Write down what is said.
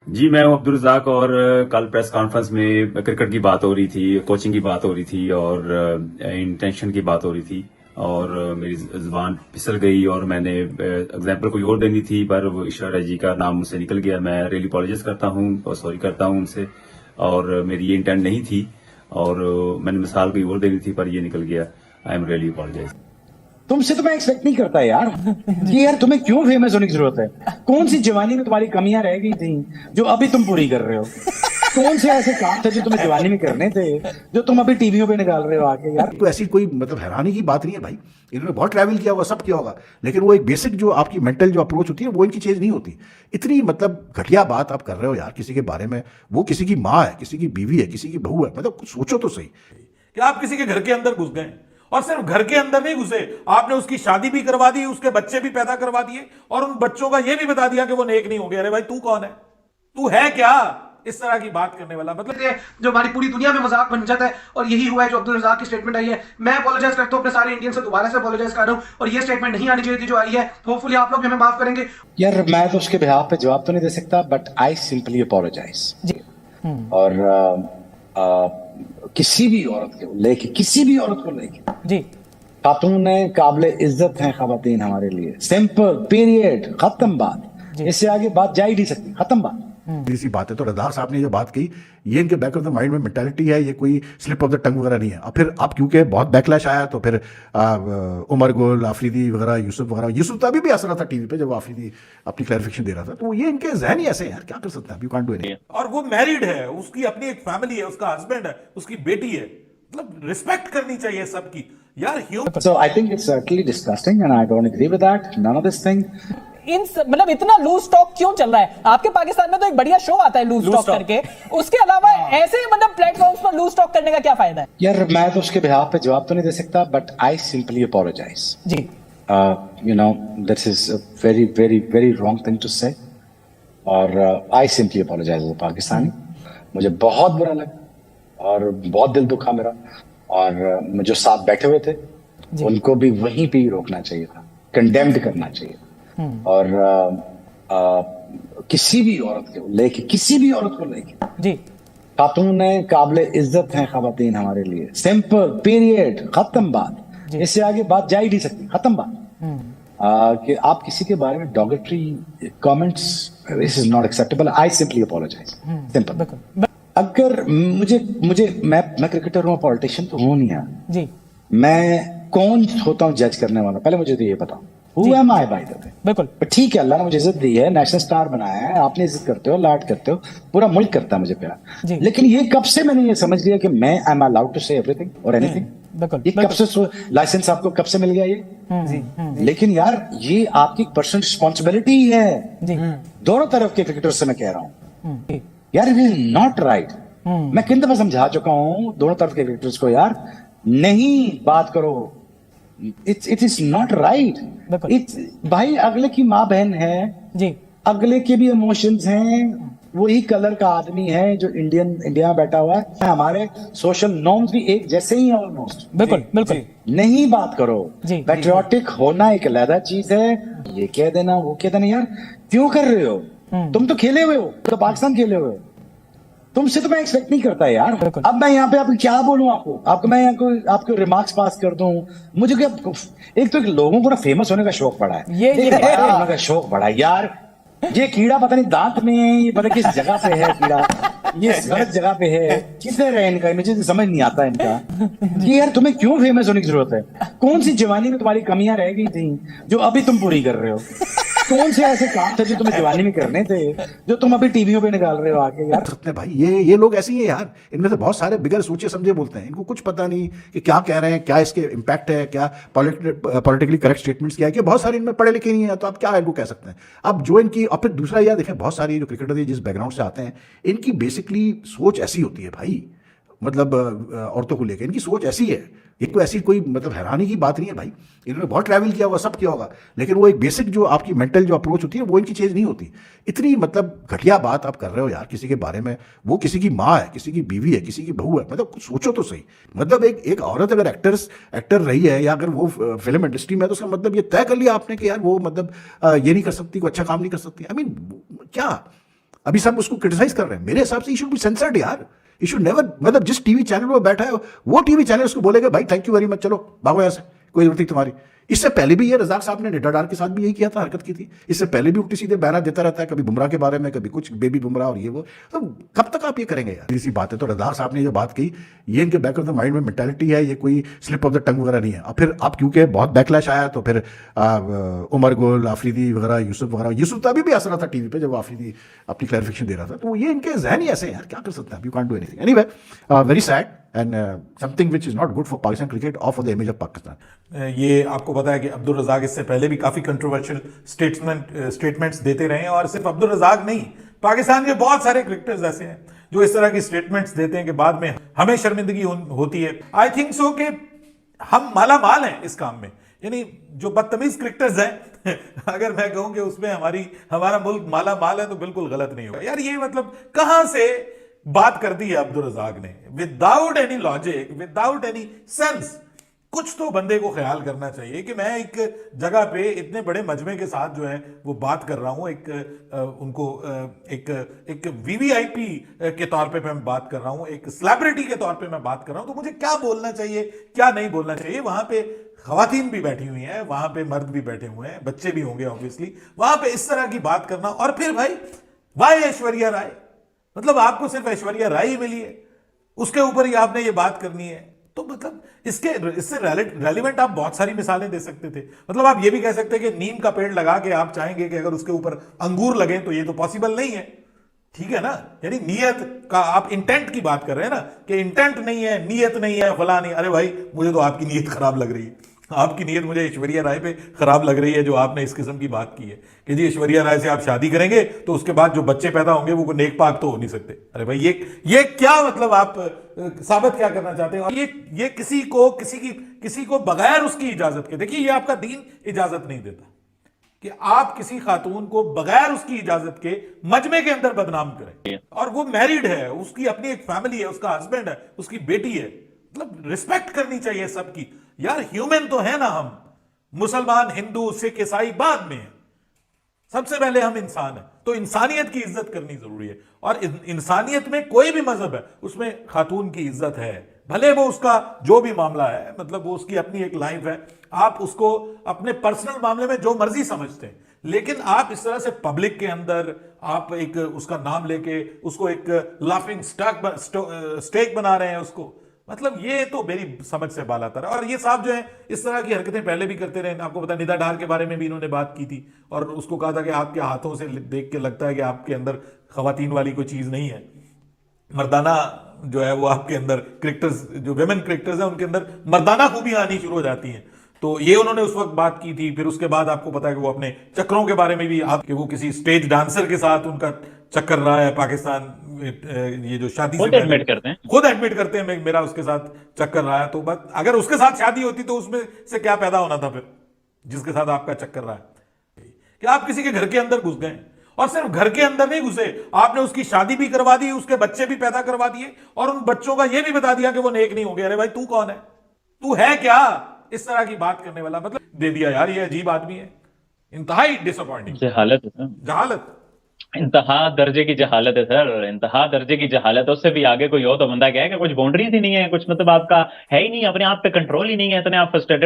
जी, मैं हूं अब्दुल रज़ाक और कल प्रेस कॉन्फ्रेंस में क्रिकेट की बात हो रही थी, कोचिंग की बात हो रही थी और इंटेंशन की बात हो रही थी और मेरी ज़ुबान फिसल गई और मैंने एग्जाम्पल कोई और देनी थी पर वो ईश्वर जी का नाम मुझसे निकल गया। मैं रियली अपॉलोजाइज करता हूं और सॉरी करता हूं उनसे और मेरी ये इंटेंट नहीं थी और मैंने मिसाल कोई और देनी थी पर ये निकल गया। I am really apologise. तुमसे तो मैं एक्सपेक्ट नहीं करता यार कि यार तुम्हें क्यों फेमस होने की जरूरत है। कौन सी जवानी में तुम्हारी कमियां रह गई थी जो अभी तुम पूरी कर रहे हो? कौन से ऐसे काम थे जो तुम्हें जवानी में करने थे जो तुम अभी टीवियों पे निकाल रहे हो आके यार? तो ऐसी कोई मतलब हैरानी की बात नहीं है भाई। इन्होंने बहुत ट्रैवल किया होगा, सब किया होगा, लेकिन वो एक बेसिक जो आपकी मेंटल जो अप्रोच होती है वो इनकी चेंज नहीं होती। इतनी मतलब घटिया बात आप कर रहे हो यार किसी के बारे में। वो किसी की माँ है, किसी की बीवी है, किसी की बहू है, मतलब कुछ सोचो तो सही। कि आप किसी के घर के अंदर घुस गए और सिर्फ घर के अंदर नहीं घुसे, आपने उसकी शादी भी करवा दी, उसके बच्चे भी पैदा करवा दिए और उन बच्चों का यह भी बता दिया कि वो नेक नहीं होंगे। अरे भाई तू कौन है? तू है क्या इस तरह की बात करने वाला? मतलब ये जो हमारी पूरी दुनिया में मजाक बन जाता है और यही हुआ है जो अब्दुल रज़ाक की स्टेटमेंट आई है। मैं अपोलोजाइज करता हूं अपने सारे इंडियन से, दोबारा से अपोलोजाइज कर रहा हूं और ये स्टेटमेंट नहीं आनी चाहिए थी जो आई है। होपफुली आप लोग भी हमें माफ करेंगे। यार मैं तो उसके बिहाफ पे जवाब तो नहीं दे सकता, बट आई सिंपली अपोलोजाइज। और किसी भी औरत को लेके, किसी भी औरत को लेके जी, खातून काबिल इज्जत हैं खवातीन हमारे लिए। सिंपल, पीरियड, खत्म बात। इससे आगे बात जा ही नहीं सकती, खत्म बात। सी बात है। तो रज़ाक साहब ने जो बात कही ये इनके बैक ऑफ द माइंड में मेंटालिटी है, ये कोई स्लिप ऑफ द टंग वगैरह नहीं है। अब फिर अब क्योंकि बहुत बैकलैश आया तो फिर उमर गुल, आफरीदी वगैरह, यूसुफ वगैरह, यूसुफ तो अभी भी हंस रहा था टीवी पे जब आफरीदी अपनी क्लैरिफिकेशन दे रहा था। तो ये इनके जहन ही ऐसे हैं यार, क्या कर सकते हैं, यू कांट डू एनीथिंग। और वो मैरिड है, उसकी अपनी एक फैमिली है, उसका हस्बैंड है, उसकी बेटी है। मतलब रिस्पेक्ट करनी चाहिए सबकी यार। So I think it's certainly disgusting and I don't agree with that. None of this thing. मतलब इतना लूज टॉक क्यों चल रहा है? आपके पाकिस्तान में तो एक बढ़िया शो आता है लूज टॉक करके, उसके अलावा ऐसे मतलब प्लेटफॉर्म्स पर लूज टॉक करने का क्या फायदा है? यार मैं तो उसके बिहाफ पे जवाब तो नहीं दे सकता, बट आई सिंपली अपोलोजाइज। जी, you know, this is a very very very wrong thing to say और I simply apologize as a Pakistani. मुझे बहुत बुरा लगा और बहुत दिल दुखा मेरा और जो साथ बैठे हुए थे उनको भी वहीं पे ही रोकना चाहिए था, कंडेम्ड करना चाहिए और किसी भी औरत को लेके, किसी भी औरत को लेके जी, खातून काबिल इज्जत हैं खवातीन हमारे लिए। सिंपल, पीरियड, खत्म बात। इससे आगे बात जा ही नहीं सकती, खत्म बात। कि आप किसी के बारे में derogatory comments, this is not acceptable. I simply apologise, simple. अगर मुझे मैं क्रिकेटर हूँ, पॉलिटिशियन तो हूँ नहीं यार। जी, मैं कौन होता हूँ जज करने वाला? पहले मुझे तो ये बताओ, who am I by the way? बिल्कुल। ठीक है, अल्लाह ने मुझे इज्जत दी है, नेशनल स्टार बनाया है, आपने इज्जत करते हो, लाड करते हो, पूरा मुल्क करता है मुझे जी। प्यार। लेकिन ये कब से मैंने ये समझ लिया कि मैं आई एम अलाउड टू से एवरीथिंग और एनीथिंग? बिल्कुल, ये कब से लाइसेंस आपको कब से मिल गया ये? लेकिन यार ये आपकी पर्सनल रिस्पॉन्सिबिलिटी है। जी, दोनों तरफ के क्रिकेटर से मैं कह रहा हूँ जी, यार, इट इज नॉट राइट। मैं किन दफा समझा चुका हूं दोनों तरफ के क्रिकेटर्स को, यार नहीं बात करो, it is not right. It's भाई, अगले की माँ बहन है जी, अगले के भी इमोशंस हैं, वही कलर का आदमी है जो इंडिया में बैठा हुआ है। हमारे सोशल नॉर्म्स भी एक जैसे ही हैं ऑलमोस्ट। बिल्कुल, बिल्कुल। नहीं बात करो। जी, पैट्रियोटिक होना एक अलग चीज है, ये कह देना वो कह देना, यार क्यों कर रहे हो? तुम तो खेले हुए हो, तो पाकिस्तान खेले हुए हो, तुमसे तो मैं एक्सपेक्ट नहीं करता यार। अब मैं यहाँ पे आपको क्या बोलूं, आपको मैं यहाँ को आपको रिमार्क्स पास कर दूं? मुझे क्या, एक तो लोगों को ना फेमस होने का शौक पड़ा है, ये होने का शौक पड़ा है यार। ये कीड़ा पता नहीं दांत में है, ये पता किस जगह पे है कीड़ा, ये गलत जगह पे है, किधर है इनका, मुझे समझ नहीं आता इनका कि यार तुम्हें क्यों फेमस होने की जरूरत है? कौन सी जवानी में तुम्हारी कमियां रह गई थी जो अभी तुम पूरी कर रहे हो? कौन से ऐसे काम थे जो तुम्हें जवानी में करने थे जो तुम अभी टीवियों पे निकाल रहे हो आके यार? सकते हैं भाई, ये लोग ऐसे ही है यार। इनमें से बहुत सारे बिगर सोचे समझे बोलते हैं, इनको कुछ पता नहीं कि क्या कह रहे हैं, क्या इसके इम्पैक्ट है, क्या पॉलिटिकली करेक्ट स्टेटमेंट्स क्या है, कि बहुत सारे इनमें पढ़े लिखे नहीं है, तो आप क्या इनको कह सकते हैं। अब जो इनकी, और फिर दूसरा यार देखें, बहुत सारे जो क्रिकेटर जिस बैकग्राउंड से आते हैं इनकी बेसिकली सोच ऐसी होती है भाई, मतलब औरतों को लेकर इनकी सोच ऐसी है। ये तो ऐसी कोई मतलब हैरानी की बात नहीं है भाई। इन्होंने बहुत ट्रैवल किया होगा, सब किया होगा, लेकिन वो एक बेसिक जो आपकी मेंटल जो अप्रोच होती है वो इनकी चेंज नहीं होती। इतनी मतलब घटिया बात आप कर रहे हो यार किसी के बारे में। वो किसी की माँ है, किसी की बीवी है, किसी की बहू है, मतलब कुछ सोचो तो सही। मतलब एक औरत अगर एक्टर रही है या अगर वो फिल्म इंडस्ट्री में है तो उसका मतलब ये तय कर लिया आपने कि यार वो मतलब ये नहीं कर सकती, कोई अच्छा काम नहीं कर सकती। आई मीन क्या अभी सब उसको क्रिटिसाइज कर रहे हैं। मेरे हिसाब से ही शुड बी सेंसर्ड यार। ही शुड नेवर, मतलब जिस टीवी चैनल पर बैठा है वो टीवी चैनल उसको बोलेगा भाई थैंक यू वेरी मच, चलो भागो यहाँ से, कोई जरूरत नहीं तुम्हारी। इससे पहले भी ये रजाक साहब ने निड्डा डार के साथ भी यही किया था, हरकत की थी। इससे पहले भी उल्टी सीधे बयान देता रहता है, कभी बुमराह के बारे में, कभी कुछ बेबी बुमराह और ये वो। तो कब तक आप ये करेंगे यार? इसी बात है। तो रजाक साहब ने जो बात कही, ये इनके बैक ऑफ द माइंड में मेंटालिटी है, ये कोई स्लिप ऑफ द टंग वगैरह नहीं है। और फिर अब क्योंकि बहुत बैकलैश आया तो फिर उमर गुल, आफरीदी वगैरह, यूसुफ तो अभी भी हंस रहा था टीवी पे जब आफरीदी अपनी क्लैरिफिकेशन दे रहा था। तो ये इनके जहन ही ऐसे यार, क्या कर सकते हैं, you can't do anything. Anyway, very sad and something which is not good for Pakistan cricket or for the image of Pakistan. ये आपको पता है कि अब्दुल रज़ाक इससे पहले भी काफी कंट्रोवर्शियल स्टेटमेंट्स देते रहे हैं, और सिर्फ अब्दुल रज़ाक नहीं, पाकिस्तान के बहुत सारे क्रिकेटर्स ऐसे हैं जो इस तरह की स्टेटमेंट्स देते हैं कि बाद में हमें शर्मिंदगी होती है। आई थिंक सो कि हम माला माल हैं इस काम में, यानी जो बदतमीज क्रिकेटर्स हैं अगर मैं कहूं कि उसमें हमारा मुल्क माला माल है तो बिल्कुल गलत नहीं होगा यार। ये मतलब कहां से बात कर दी है अब्दुल रज़ाक ने, without any logic, without any sense. कुछ तो बंदे को ख्याल करना चाहिए कि मैं एक जगह पे इतने बड़े मजमे के साथ जो है वो बात कर रहा हूं, एक वीवीआईपी के तौर पे मैं बात कर रहा हूं, एक सेलिब्रिटी के तौर पे मैं बात कर रहा हूं, तो मुझे क्या बोलना चाहिए क्या नहीं बोलना चाहिए। वहां पे खवातीन भी बैठी हुई हैं, वहां पे मर्द भी बैठे हुए हैं, बच्चे भी होंगे ऑब्वियसली, वहां पे इस तरह की बात करना। और फिर भाई वाई ऐश्वर्या राय, मतलब आपको सिर्फ ऐश्वर्या राय ही मिली है, उसके ऊपर ही आपने ये बात करनी है। तो मतलब इससे रेलिवेंट आप बहुत सारी मिसालें दे सकते थे। मतलब आप ये भी कह सकते हैं कि नीम का पेड़ लगा के आप चाहेंगे कि अगर उसके ऊपर अंगूर लगे, तो ये तो पॉसिबल नहीं है, ठीक है ना। यानी नीयत का आप इंटेंट की बात कर रहे हैं ना, कि इंटेंट नहीं है, नीयत नहीं है, फला नहीं। अरे भाई मुझे तो आपकी नीयत खराब लग रही है, आपकी नीयत मुझे ऐश्वर्या राय पे खराब लग रही है, जो आपने इस किस्म की बात की है कि जी ऐश्वर्या राय से आप शादी करेंगे तो उसके बाद जो बच्चे पैदा होंगे वो नेक पाक तो हो नहीं सकते। अरे भाई ये क्या मतलब आप साबित क्या करना चाहते हैं? और ये किसी को बगैर उसकी इजाजत के, देखिए ये आपका दीन इजाजत नहीं देता कि आप किसी खातून को बगैर उसकी इजाजत के मजमे के अंदर बदनाम करें। और वो मैरिड है, उसकी अपनी एक फैमिली है, उसका हस्बैंड है, उसकी बेटी है, मतलब रिस्पेक्ट करनी चाहिए सबकी यार। ह्यूमन तो है ना हम, मुसलमान, हिंदू, सिख, ईसाई बाद में है, सबसे पहले हम इंसान हैं। तो इंसानियत की इज्जत करनी जरूरी है, और इंसानियत में कोई भी मजहब है उसमें खातून की इज्जत है, भले वो उसका जो भी मामला है, मतलब वो उसकी अपनी एक लाइफ है, आप उसको अपने पर्सनल मामले में जो मर्जी समझते हैं, लेकिन आप इस तरह से पब्लिक के अंदर आप एक उसका नाम लेके उसको एक लाफिंग स्टेक बना रहे हैं उसको, मतलब ये तो मेरी समझ से बालातर है। और ये साहब जो है इस तरह की हरकतें पहले भी करते रहे। आपको पता है निदा डार के बारे में भी इन्होंने बात की थी, और उसको कहा था कि आपके हाथों से देख के लगता है कि आपके अंदर खवातीन वाली कोई चीज नहीं है, मर्दाना जो है वो आपके अंदर क्रिकेटर्स, जो विमेन क्रिकेटर्स हैं उनके अंदर मर्दाना खूबियां आनी शुरू हो जाती हैं। तो ये उन्होंने उस वक्त बात की थी। फिर उसके बाद आपको पता है कि वो अपने चक्करों के बारे में भी, आपके वो किसी स्टेज डांसर के साथ उनका चक्कर रहा है पाकिस्तान, ये जो शादी खुद एडमिट करते हैं मेरा उसके साथ चक्कर रहा है। तो बस अगर उसके साथ शादी होती तो उसमें से क्या पैदा होना था फिर, जिसके साथ आपका चक्कर रहा है कि आप किसी के घर के अंदर घुस गए, और सिर्फ घर के अंदर नहीं घुसे, आपने उसकी शादी भी करवा दी, उसके बच्चे भी पैदा करवा दिए, और उन बच्चों का यह भी बता दिया कि वो नेक नहीं हो गए। अरे भाई तू कौन है, तू है क्या इस तरह की बात करने वाला? मतलब दे दिया यार, ये अजीब आदमी है, इंतहाई डिसअपॉइंटिंग जहालत है सर, जहालत, इंतहा दर्जे की जहालत है सर, इंतहा दर्जे की जहालत है। उससे भी आगे कोई हो तो बंदा क्या है कि कुछ बाउंड्रीज ही नहीं है, कुछ मतलब आपका है ही नहीं, अपने आप पे कंट्रोल ही नहीं है, इतने आप फ्रस्ट्रेटेड